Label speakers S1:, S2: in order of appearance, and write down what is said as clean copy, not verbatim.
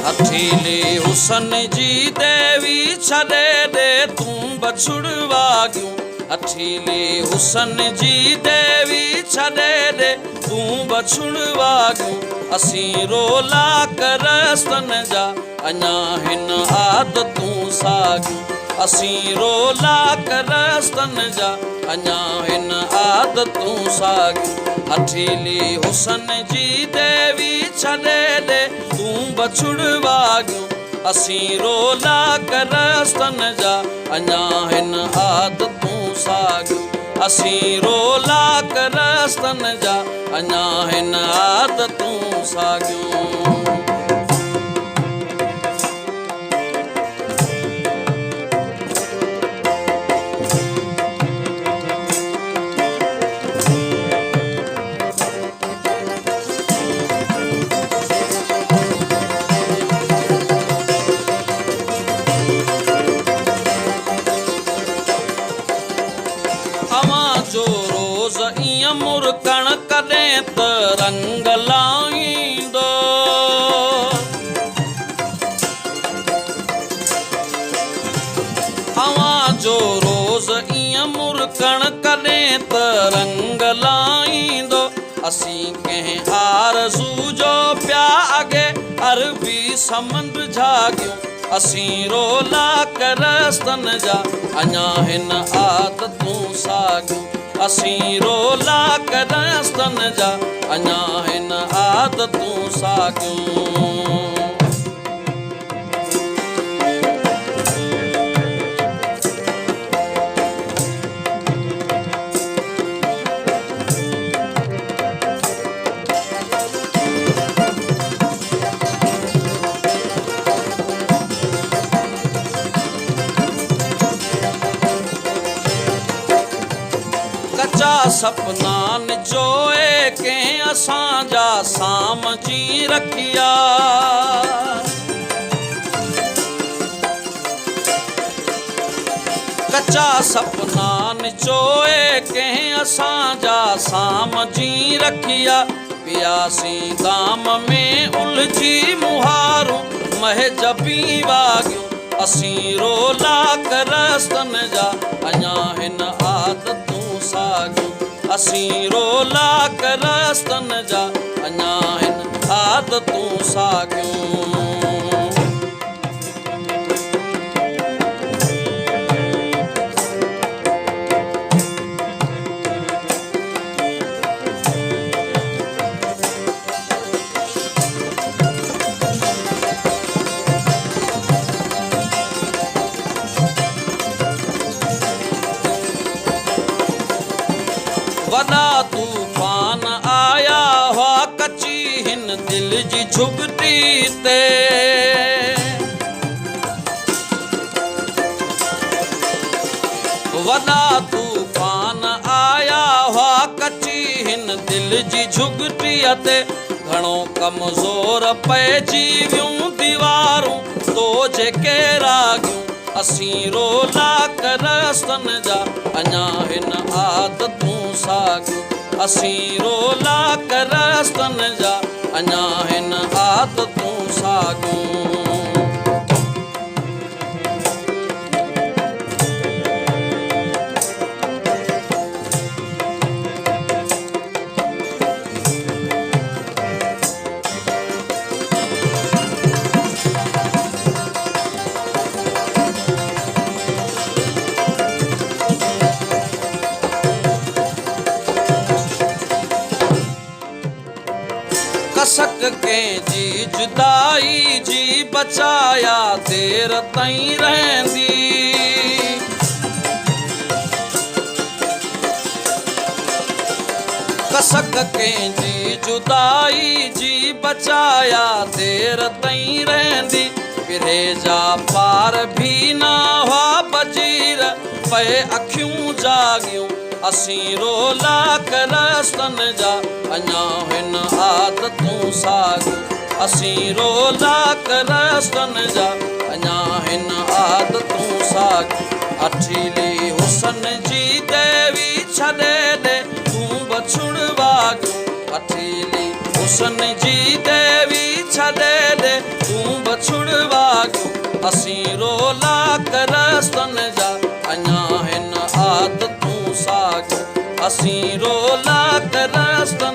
S1: हठीली हुसन जी देवी छॾे दे तूं बछुड़वा क्यों। हठीली हुसन जी देवी छॾे दे तूं बछुड़वा क्यों। असीं रोला करस्तन जा अञा हिन आदतूं साॻियूं। असीं रोला करस्तन जा अञा हिन आदतूं साॻियूं। हठीली हुसन जी देवी छॾे दे तूं बछुड़वा क्यों। असीं रोला करस्तन जा अञा हिन आदतूं साॻियूं। असीं रोला करस्तन जा अञा हिन आदतूं साॻियूं। जो रोज़ ईअं मुरकण कॾहिं त रंग लाहींदो। अवां जो रोज़ ईअं मुरकण कॾहिं त रंग लाहींदो। असीं कंहिं आरज़ू जो पिया अॻे अरबी समुंड झागियूं। असीं रोला करस्तन जा अञा हिन आदतूं साॻियूं। असीं रोला करस्तन जा अञा हिन आदतूं साॻियूं। कच्चा सपना जोए कंहिं असांजा साम जी रखिया। कच्चा सपना जोए कंहिं असांजा साम जी रखिया। पियासीं दाम में उलझी मुहारूं महजबी वागियूं। असीं रोला करस्तन जा अञा हिन आदतूं साॻियूं। असीं रोला करस्तन जा अञा हिन आदतूं साॻियूं। वॾा तूफ़ान आया हुआ कची हिन दिल जी झुगटी ते। वॾा तूफ़ान आया हुआ कची हिन दिल जी झुगटीअ ते। घणो कमज़ोर पइजी वियूं दीवारूं तो जेके रागियूं। असीं रोला करस्तन जा अञा हिन आदतूं साॻियूं। असीं रोला करस्तन जा अञा हिन आदतूं साॻियूं। कसक कंहिंजी जुदाई जी बचाया देर ताईं रहंदी। कसक कंहिंजी जुदाई जी बचाया देर ताईं रहंदी। पिरे जा पार भी ना हुआ बजीर पए अखियूं जागियूं। असीं रोला करस्तनि जा अञा हिन आदतूं साॻियो असीं रोला करस्तनि जा अञा हिन आदतूं साॻियो अठीली हुसन जी देवी छॾे ॾे तूं बछुड़ वाॻियो अठीली हुसन जी देवी छॾे ॾे तूं बछुड़ वाॻियो असीं रोला करस्तनि जा अञा हिन आदतूं साॻियो असीं रोला करस्तनि